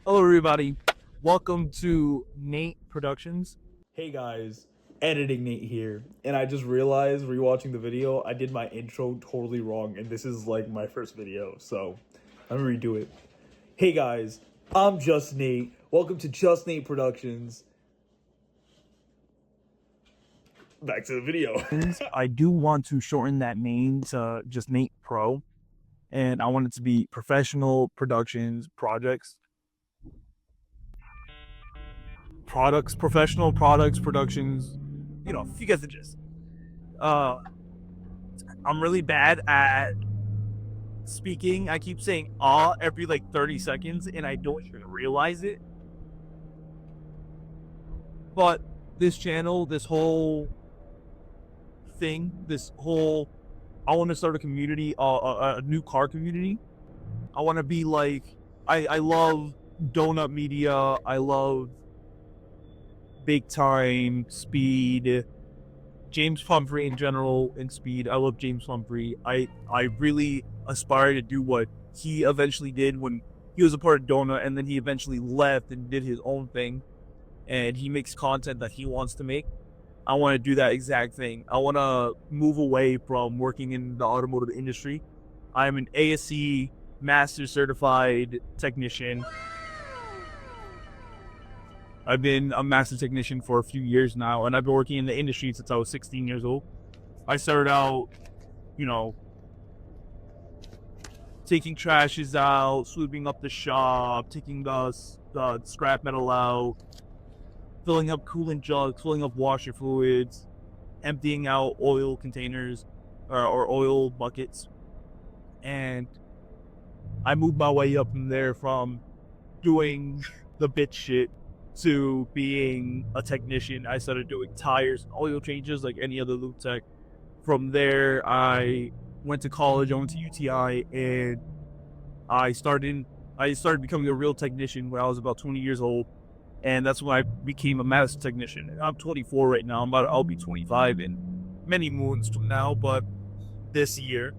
Hello, everybody. Welcome to Nate Productions. Hey guys, editing Nate here, and I just realized rewatching the video, I did my intro totally wrong, and this is like my first video, so let me redo it. Hey guys, I'm Just Nate. Welcome to Just Nate Productions. Back to the video. I do want to shorten that name to just Nate Pro, and I want it to be Professional Productions Projects. Professional Products Productions. If you get the gist. Uh, I'm really bad at speaking. I keep saying every like 30 seconds, and I don't even realize it. But this channel, this whole thing, I want to start a community, a new car community. I want to be like, I love donut media. I love big time speed, James Pumphrey in general in speed. I love James Pumphrey. I really aspire to do what he eventually did when he was a part of Donut, and then he eventually left and did his own thing, and he makes content that he wants to make. I want to do that exact thing. I want to move away from working in the automotive industry. I'm an ASC master certified technician. I've been a master technician for a few years now, and I've been working in the industry since I was 16 years old. I started out, you know, taking trashes out, sweeping up the shop, taking the scrap metal out, filling up coolant jugs, filling up washer fluids, emptying out oil containers or oil buckets. And I moved my way up from there from doing the bitch shit to being a technician. I started doing tires and oil changes like any other lube tech. From there, I went to college. I went to UTI, and I started becoming a real technician when I was about 20 years old, and that's when I became a master technician. I'm 24 right now. I'll be 25 in many moons from now, but this year,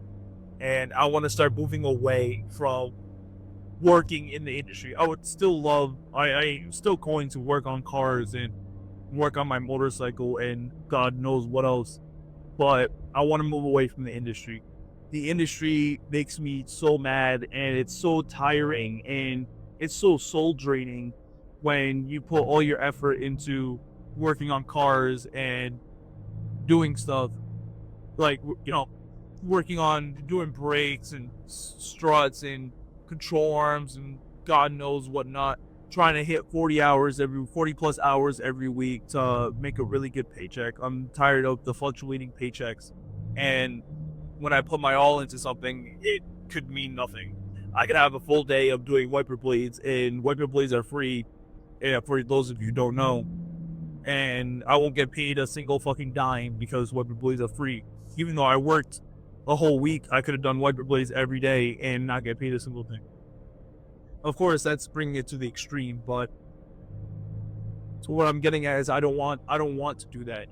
and I want to start moving away from working in the industry. I would still love. I'm still going to work on cars and work on my motorcycle and God knows what else, but I want to move away from the industry. The industry makes me so mad, and it's so tiring, and it's so soul draining when you put all your effort into working on cars and doing stuff like working on doing brakes and struts and control arms and God knows whatnot, trying to hit 40 plus hours every week to make a really good paycheck. I'm tired of the fluctuating paychecks, and when I put my all into something, it could mean nothing. I could have a full day of doing wiper blades, and wiper blades are free, for those of you who don't know, and I won't get paid a single fucking dime because wiper blades are free. Even though I worked a whole week, I could have done wiper blades every day and not get paid a single thing. Of course, that's bringing it to the extreme, but so what I'm getting at is I don't want to do that.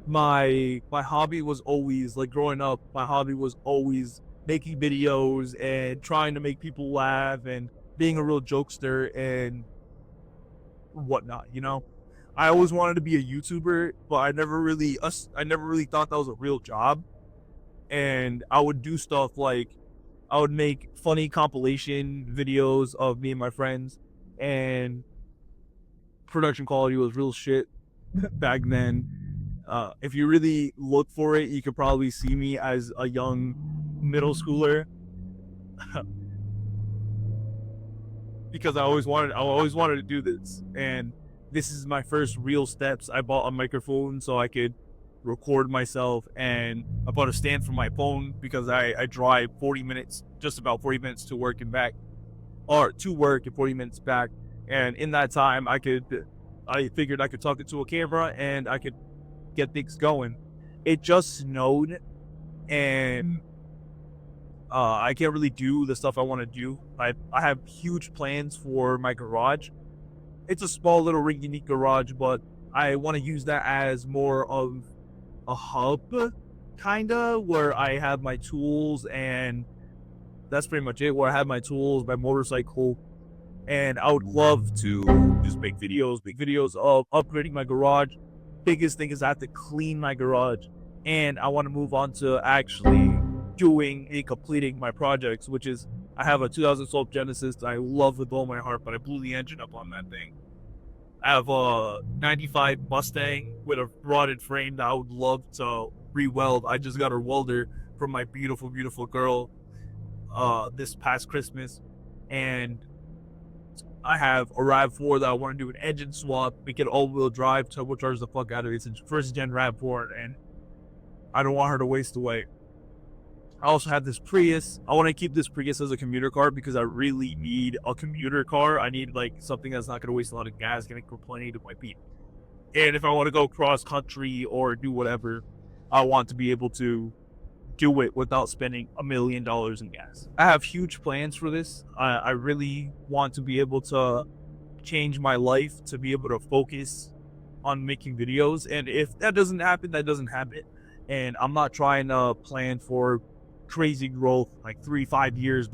My hobby was always, like, growing up, my hobby was always making videos and trying to make people laugh and being a real jokester and whatnot. I always wanted to be a YouTuber, but I never really thought that was a real job. And I would do stuff like I would make funny compilation videos of me and my friends, and production quality was real shit back then. If you really look for it, you could probably see me as a young middle schooler because I always wanted to do this, and this is my first real steps. I bought a microphone so I could record myself, and I bought a stand for my phone because I drive 40 minutes, just about 40 minutes to work and back, or to work and 40 minutes back. And in that time, I figured I could talk it to a camera and I could get things going. It just snowed, and I can't really do the stuff I want to do. I have huge plans for my garage. It's a small little rinky-dink garage, but I want to use that as more of a hub, kinda, where I have my tools and that's pretty much it. Where I have my tools, my motorcycle, and I would love to just make videos of upgrading my garage. Biggest thing is I have to clean my garage, and I want to move on to actually doing and completing my projects, which is I have a 2012 Genesis that I love with all my heart, but I blew the engine up on that thing. I have a 95 Mustang with a rotted frame that I would love to re-weld. I just got a welder from my beautiful, beautiful girl this past Christmas. And I have a RAV4 that I want to do an engine swap, make it all-wheel drive, turbocharge the fuck out of it. It's a first-gen RAV4, and I don't want her to waste away. I also have this Prius. I want to keep this Prius as a commuter car because I really need a commuter car. I need like something that's not going to waste a lot of gas, going to go plenty to my feet. And if I want to go cross country or do whatever, I want to be able to do it without spending $1 million in gas. I have huge plans for this. I really want to be able to change my life, to be able to focus on making videos. And if that doesn't happen, that doesn't happen. And I'm not trying to plan for crazy growth, like 3-5 years,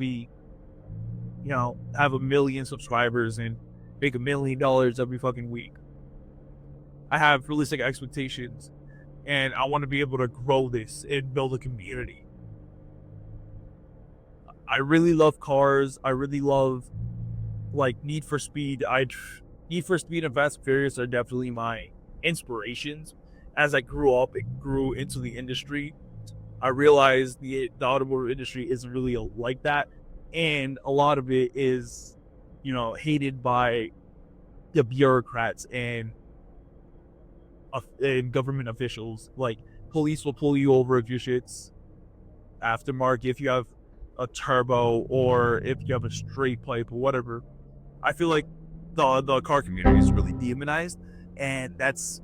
have 1 million subscribers and make $1 million every fucking week. I have realistic expectations, and I want to be able to grow this and build a community. I really love cars. I really love like Need for Speed. Need for Speed and Fast and Furious are definitely my inspirations. As I grew up and grew into the industry, I realized the automotive industry isn't really like that, and a lot of it is, hated by the bureaucrats and government officials. Like, police will pull you over if your shit's aftermarket, if you have a turbo, or if you have a straight pipe or whatever. I feel like the car community is really demonized, and that's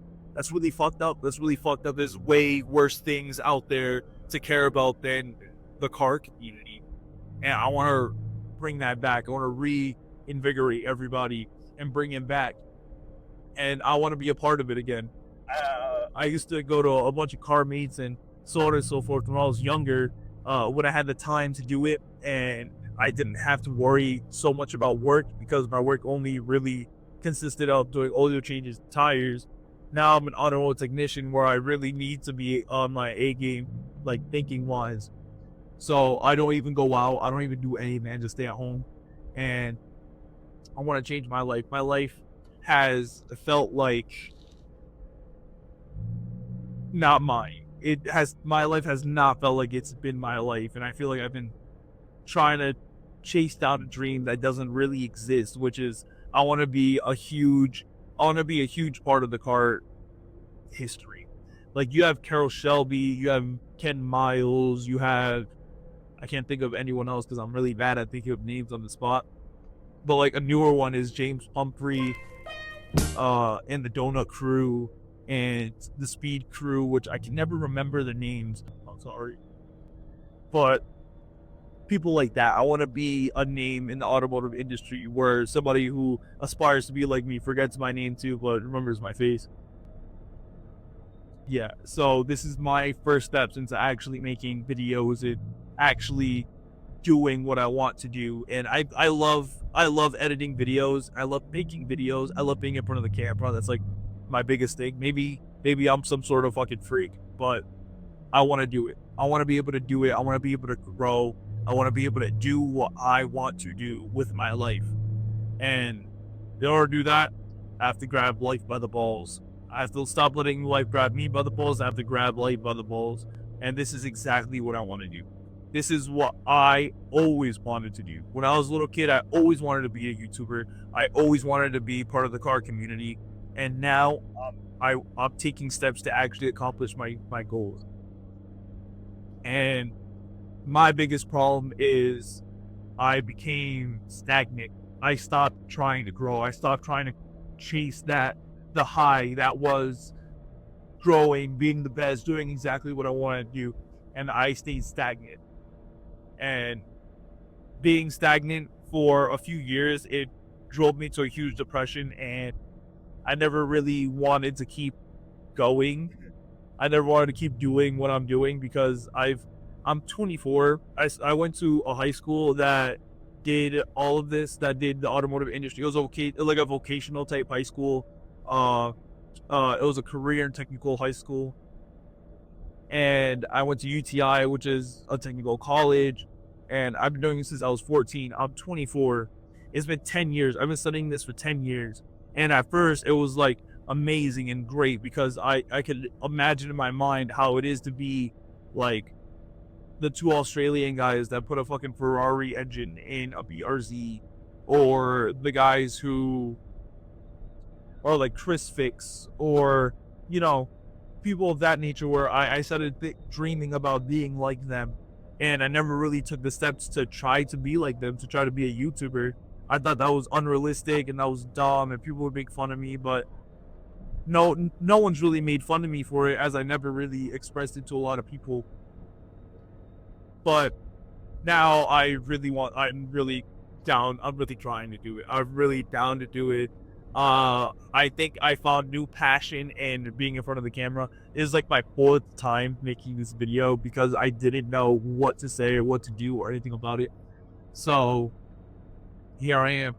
really fucked up. That's really fucked up. There's way worse things out there to care about than the car community, and I want to bring that back. I want to reinvigorate everybody and bring it back, and I want to be a part of it again. I used to go to a bunch of car meets and so on and so forth when I was younger, when I had the time to do it, and I didn't have to worry so much about work because my work only really consisted of doing oil changes, tires. Now I'm an automotive technician where I really need to be on my A game, like thinking wise. So I don't even go out. I don't even do anything, man. Just stay at home. And I want to change my life. My life has felt like not mine. My life has not felt like it's been my life. And I feel like I've been trying to chase down a dream that doesn't really exist, which is I want to be a huge part of the car history. Like, you have Carroll Shelby, you have Ken Miles, you have, I can't think of anyone else because I'm really bad at thinking of names on the spot. But like a newer one is James Pumphrey, and the Donut Crew, and the Speed Crew, which I can never remember the names. I'm sorry. But people like that. I want to be a name in the automotive industry where somebody who aspires to be like me forgets my name too, but remembers my face. Yeah, so this is my first steps into actually making videos and actually doing what I want to do. And I love editing videos. I love making videos. I love being in front of the camera. That's like my biggest thing. Maybe I'm some sort of fucking freak, but I want to do it. I want to be able to do it. I want to be able to grow. I want to be able to do what I want to do with my life. And in order to do that, I have to grab life by the balls. I have to stop letting life grab me by the balls. I have to grab life by the balls. And this is exactly what I want to do. This is what I always wanted to do. When I was a little kid, I always wanted to be a YouTuber. I always wanted to be part of the car community. And now I'm taking steps to actually accomplish my goals. And my biggest problem is I became stagnant. I stopped trying to grow. I stopped trying to chase the high that was growing, being the best, doing exactly what I wanted to do. And I stayed stagnant. And being stagnant for a few years, it drove me to a huge depression, and I never really wanted to keep going. I never wanted to keep doing what I'm doing because I've I'm 24. I went to a high school that did all of this, that did the automotive industry. It was like a vocational type high school. Uh, it was a career and technical high school. And I went to UTI, which is a technical college. And I've been doing this since I was 14. I'm 24. It's been 10 years. I've been studying this for 10 years. And at first, it was like amazing and great because I could imagine in my mind how it is to be like the two Australian guys that put a fucking Ferrari engine in a BRZ, or the guys who are like Chris Fix, or, you know, people of that nature, where I started dreaming about being like them. And I never really took the steps to try to be like them, to try to be a YouTuber. I thought that was unrealistic and that was dumb and people would make fun of me, but no one's really made fun of me for it, as I never really expressed it to a lot of people. But now I'm really down. I'm really trying to do it. I'm really down to do it. I think I found new passion in being in front of the camera. It is like my fourth time making this video because I didn't know what to say or what to do or anything about it. So here I am.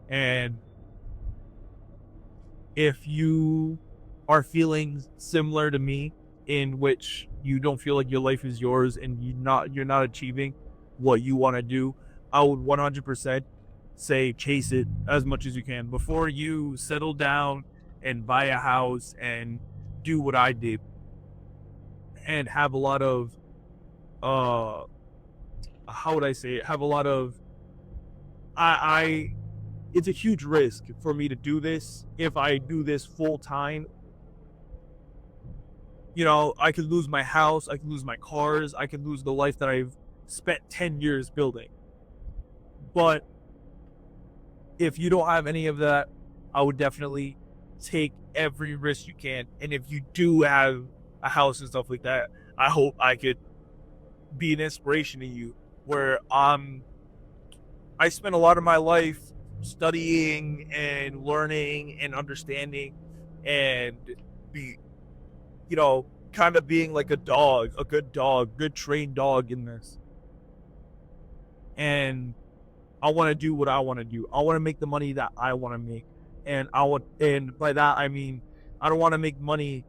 And if you are feeling similar to me, in which you don't feel like your life is yours and you're not achieving what you want to do, I would 100% say chase it as much as you can before you settle down and buy a house and do what I did and have a lot of uh how would I say it? Have a lot of I it's a huge risk for me to do this. If I do this full time, you know, I could lose my house, I could lose my cars, I could lose the life that I've spent 10 years building. But if you don't have any of that, I would definitely take every risk you can. And if you do have a house and stuff like that, I hope I could be an inspiration to you, where I spent a lot of my life studying and learning and understanding and be, you know, kind of being like a dog, good trained dog in this. And I want to do what I want to do. I want to make the money that I want to make. And by that, I mean, I don't want to make money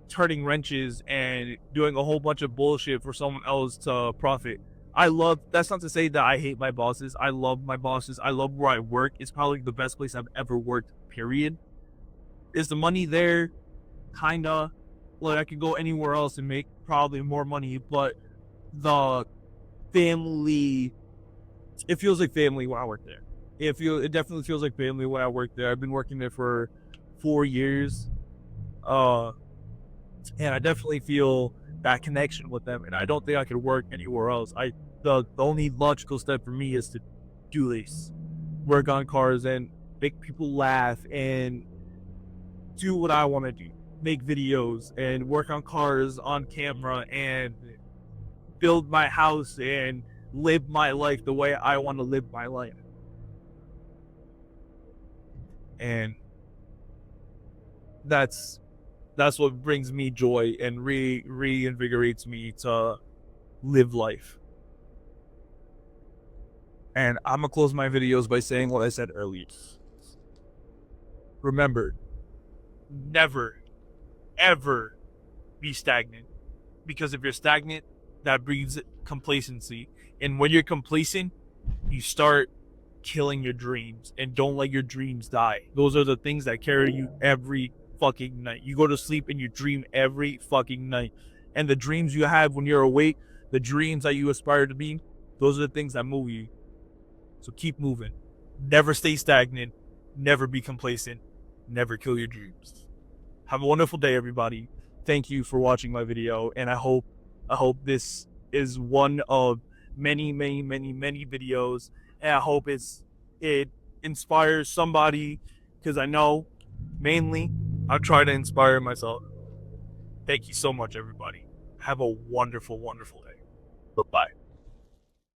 turning wrenches and doing a whole bunch of bullshit for someone else to profit. That's not to say that I hate my bosses. I love my bosses. I love where I work. It's probably the best place I've ever worked, period. Is the money there? Kinda. Like, I could go anywhere else and make probably more money, but the family, it feels like family when I work there. It definitely feels like family when I work there. I've been working there for 4 years. And I definitely feel that connection with them, and I don't think I could work anywhere else. The only logical step for me is to do this, work on cars and make people laugh and do what I want to do, make videos and work on cars on camera and build my house and live my life the way I want to live my life. And that's what brings me joy and reinvigorates me to live life. And I'm gonna close my videos by saying what I said earlier. Remember, never, ever be stagnant. Because if you're stagnant, that breeds complacency. And when you're complacent, you start killing your dreams. And don't let your dreams die. Those are the things that carry you every fucking night. You go to sleep and you dream every fucking night. And the dreams you have when you're awake, the dreams that you aspire to be, those are the things that move you. So keep moving. Never stay stagnant. Never be complacent. Never kill your dreams. Have a wonderful day, everybody. Thank you for watching my video, and I hope this is one of many videos, and I hope it inspires somebody, because I know mainly I try to inspire myself. Thank you so much, everybody. Have a wonderful day.